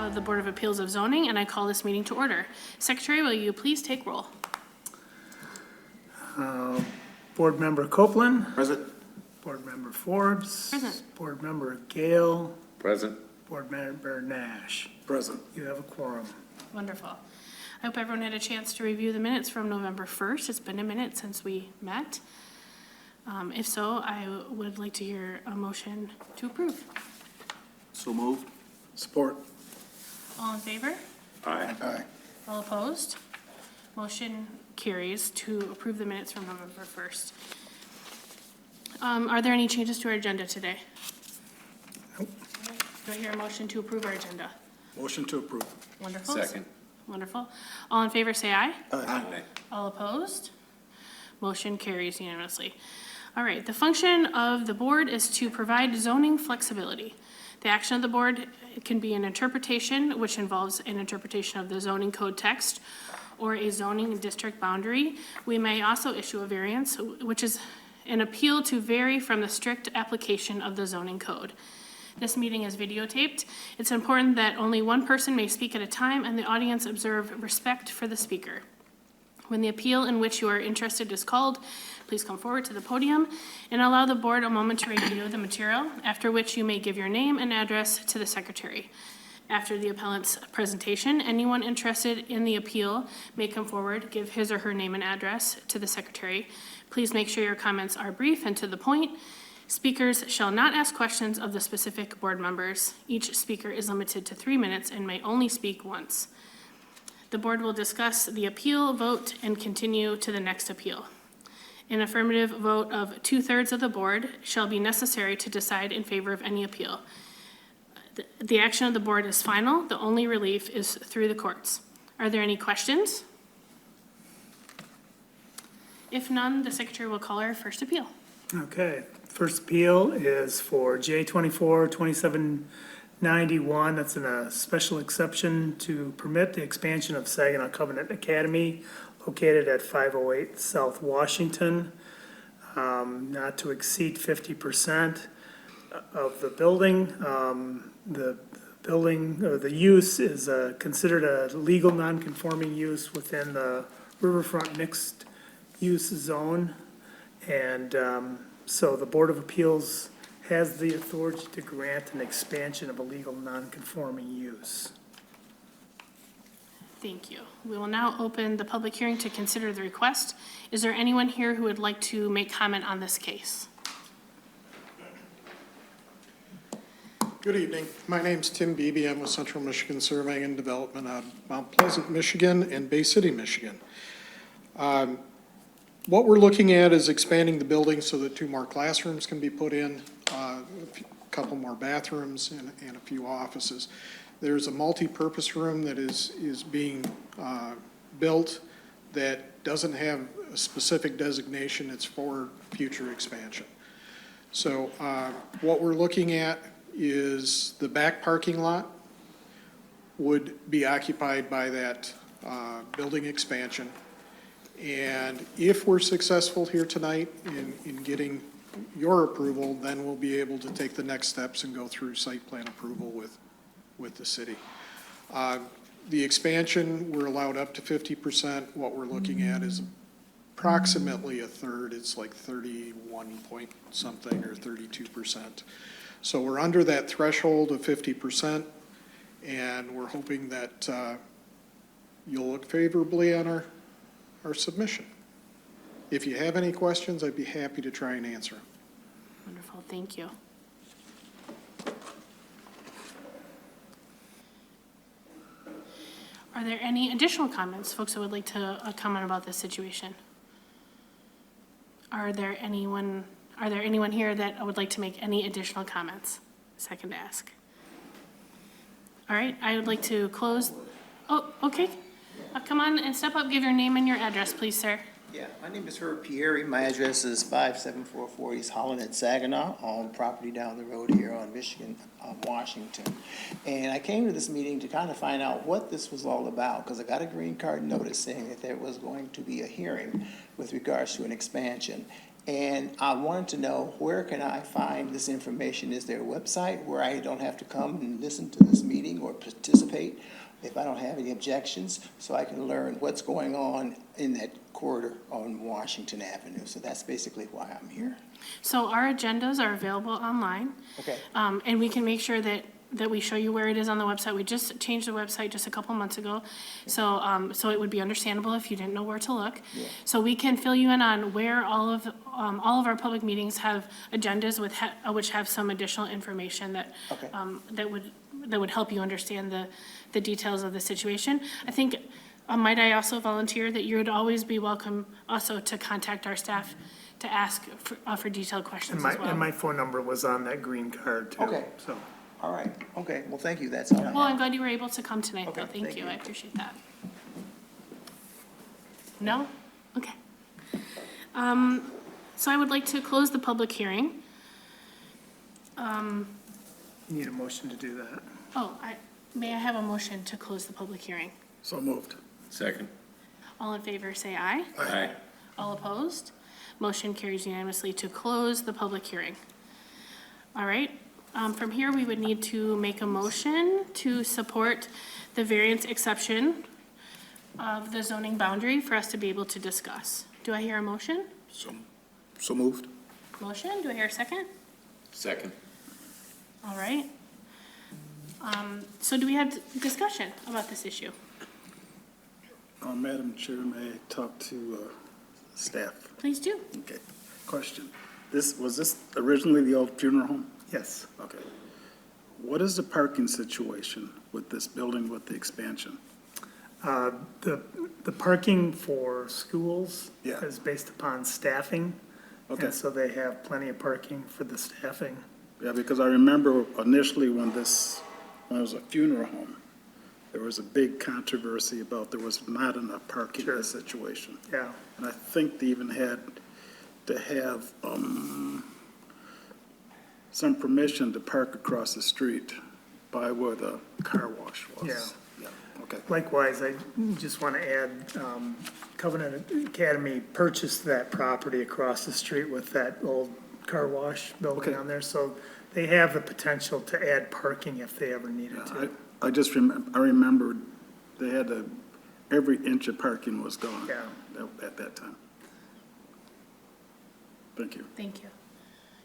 of the Board of Appeals of Zoning, and I call this meeting to order. Secretary, will you please take roll? Board Member Copeland. Present. Board Member Forbes. Present. Board Member Gale. Present. Board Member Nash. Present. You have a quorum. Wonderful. I hope everyone had a chance to review the minutes from November 1st. It's been a minute since we met. If so, I would like to hear a motion to approve. So moved. Support. All in favor? Aye. Aye. All opposed? Motion carries to approve the minutes from November 1st. Are there any changes to our agenda today? Nope. Do I hear a motion to approve our agenda? Motion to approve. Wonderful. Second. Wonderful. All in favor, say aye. Aye. All opposed? Motion carries unanimously. All right, the function of the board is to provide zoning flexibility. The action of the board can be an interpretation, which involves an interpretation of the zoning code text or a zoning district boundary. We may also issue a variance, which is an appeal to vary from the strict application of the zoning code. This meeting is videotaped. It's important that only one person may speak at a time and the audience observe respect for the speaker. When the appeal in which you are interested is called, please come forward to the podium and allow the board a moment to review the material, after which you may give your name and address to the secretary. After the appellant's presentation, anyone interested in the appeal may come forward, give his or her name and address to the secretary. Please make sure your comments are brief and to the point. Speakers shall not ask questions of the specific board members. Each speaker is limited to 3 minutes and may only speak once. The board will discuss the appeal, vote, and continue to the next appeal. An affirmative vote of 2/3 of the board shall be necessary to decide in favor of any appeal. The action of the board is final. The only relief is through the courts. Are there any questions? If none, the secretary will call our first appeal. Okay, first appeal is for J24-2791. That's in a special exception to permit the expansion of Saginaw Covenant Academy located at 508 South Washington, not to exceed 50% of the building. The building, or the use is considered a legal non-conforming use within the riverfront mixed use zone. And so the Board of Appeals has the authority to grant an expansion of a legal non-conforming use. Thank you. We will now open the public hearing to consider the request. Is there anyone here who would like to make comment on this case? Good evening. My name's Tim Beebe. I'm with Central Michigan Surveying and Development out of Mount Pleasant, Michigan and Bay City, Michigan. What we're looking at is expanding the building so that 2 more classrooms can be put in, a couple more bathrooms and a few offices. There's a multi-purpose room that is being built that doesn't have a specific designation. It's for future expansion. So what we're looking at is the back parking lot would be occupied by that building expansion. And if we're successful here tonight in getting your approval, then we'll be able to take the next steps and go through site plan approval with the city. The expansion, we're allowed up to 50%. What we're looking at is approximately a third. It's like 31 point something or 32%. So we're under that threshold of 50%, and we're hoping that you'll look favorably on our submission. If you have any questions, I'd be happy to try and answer them. Wonderful, thank you. Are there any additional comments, folks who would like to comment about this situation? Are there anyone here that would like to make any additional comments? Second to ask. All right, I would like to close. Oh, okay. Come on and step up, give your name and your address, please, sir. Yeah, my name is Herb Pieri. My address is 5744 East Holland at Saginaw, on property down the road here on Washington. And I came to this meeting to kind of find out what this was all about, because I got a green card notice saying that there was going to be a hearing with regards to an expansion. And I wanted to know, where can I find this information? Is there a website where I don't have to come and listen to this meeting or participate if I don't have any objections, so I can learn what's going on in that corridor on Washington Avenue? So that's basically why I'm here. So our agendas are available online. Okay. And we can make sure that we show you where it is on the website. We just changed the website just a couple months ago. So, so it would be understandable if you didn't know where to look. Yeah. So we can fill you in on where all of our public meetings have agendas with, which have some additional information that, Okay. that would help you understand the details of the situation. I think, might I also volunteer that you would always be welcome also to contact our staff to ask for detailed questions as well. And my phone number was on that green card too. Okay. So, All right, okay, well, thank you, that's all I Well, have. I'm glad you were able to come tonight, though. Okay, Thank thank you. you. I appreciate that. No? Okay. So I would like to close the public hearing. need a motion to do that. May I have a motion to close the public hearing? So moved. Second. All in favor, say aye. Aye. All opposed? Motion carries unanimously to close the public hearing. All right, from here, we would need to make a motion to support the variance exception of the zoning boundary for us to be able to discuss. Do I hear a motion? So moved. Motion, do I hear a second? Second. All right. So do we have discussion about this issue? Madam Chair, may I talk to staff? Please do. Okay. Question. Was this originally the old funeral home? Yes. Okay. What is the parking situation with this building with the expansion? The parking for schools Yeah. is based upon staffing. Okay. And so they have plenty of parking for the staffing. Yeah, because I remember initially when it was a funeral home, there was a big controversy about there was not enough parking in this situation. Yeah. And I think they even had to have, some permission to park across the street by where the car wash was. Yeah. Yeah, okay. Likewise, I just want to add, Covenant Academy purchased that property across the street with that old car wash building Okay. on there. So they have the potential to add parking if they ever needed to. I just remembered they had every inch of parking was gone. Yeah. At that time. Thank you. Thank you.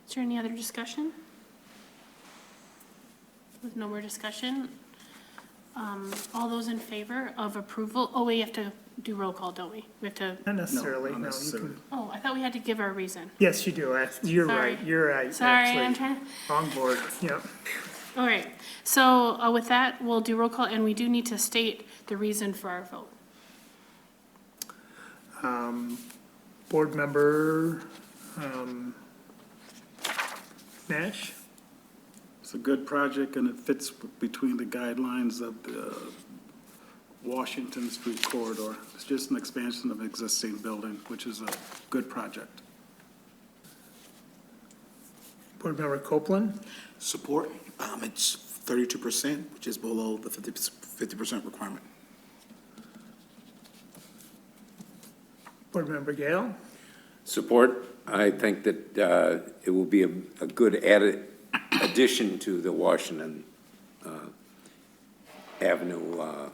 Is there any other discussion? With no more discussion, all those in favor of approval, we have to do roll call, don't we? We have to, Not necessarily, not no, you necessarily. can, I thought we had to give our reason. yes, you do. You're Sorry. right, you're right. Sorry, I'm actually. trying, Wrong board, yeah. all right. So with that, we'll do roll call, and we do need to state the reason for our vote. Board member, Nash? It's a good project and it fits between the guidelines of the Washington Street corridor. It's just an expansion of an existing building, which is a good project. Board member Copeland? Support, it's 32%, which is below the 50% requirement. Board member Gale? Support. I think that it will be a good added addition to the Washington Avenue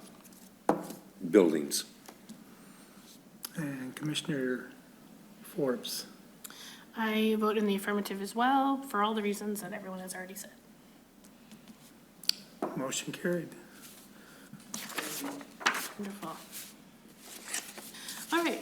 buildings. And Commissioner Forbes? I vote in the affirmative as well, for all the reasons that everyone has already said. Motion carried. Wonderful. All right,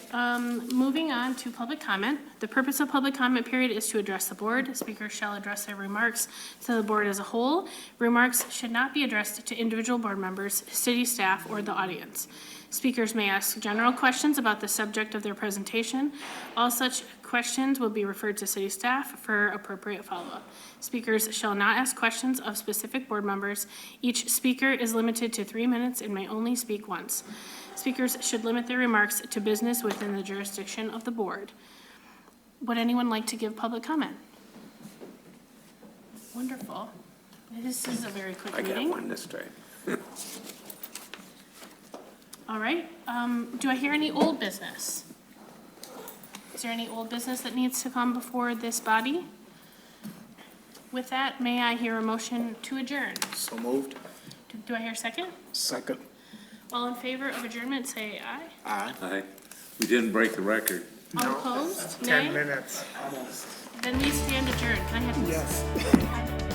moving on to public comment. The purpose of public comment period is to address the board. Speakers shall address their remarks to the board as a whole. Remarks should not be addressed to individual board members, city staff, or the audience. Speakers may ask general questions about the subject of their presentation. All such questions will be referred to city staff for appropriate follow-up. Speakers shall not ask questions of specific board members. Each speaker is limited to 3 minutes and may only speak once. Speakers should limit their remarks to business within the jurisdiction of the board. Would anyone like to give public comment? Wonderful. This is a very quick I got meeting. one this time. All right, do I hear any old business? Is there any old business that needs to come before this body? With that, may I hear a motion to adjourn? So moved. Do I hear a second? Second. All in favor of adjournment, say aye. Aye. Aye. We didn't break the record. All opposed, 10 nay? minutes. Then we stand adjourned. Can I have? Yes.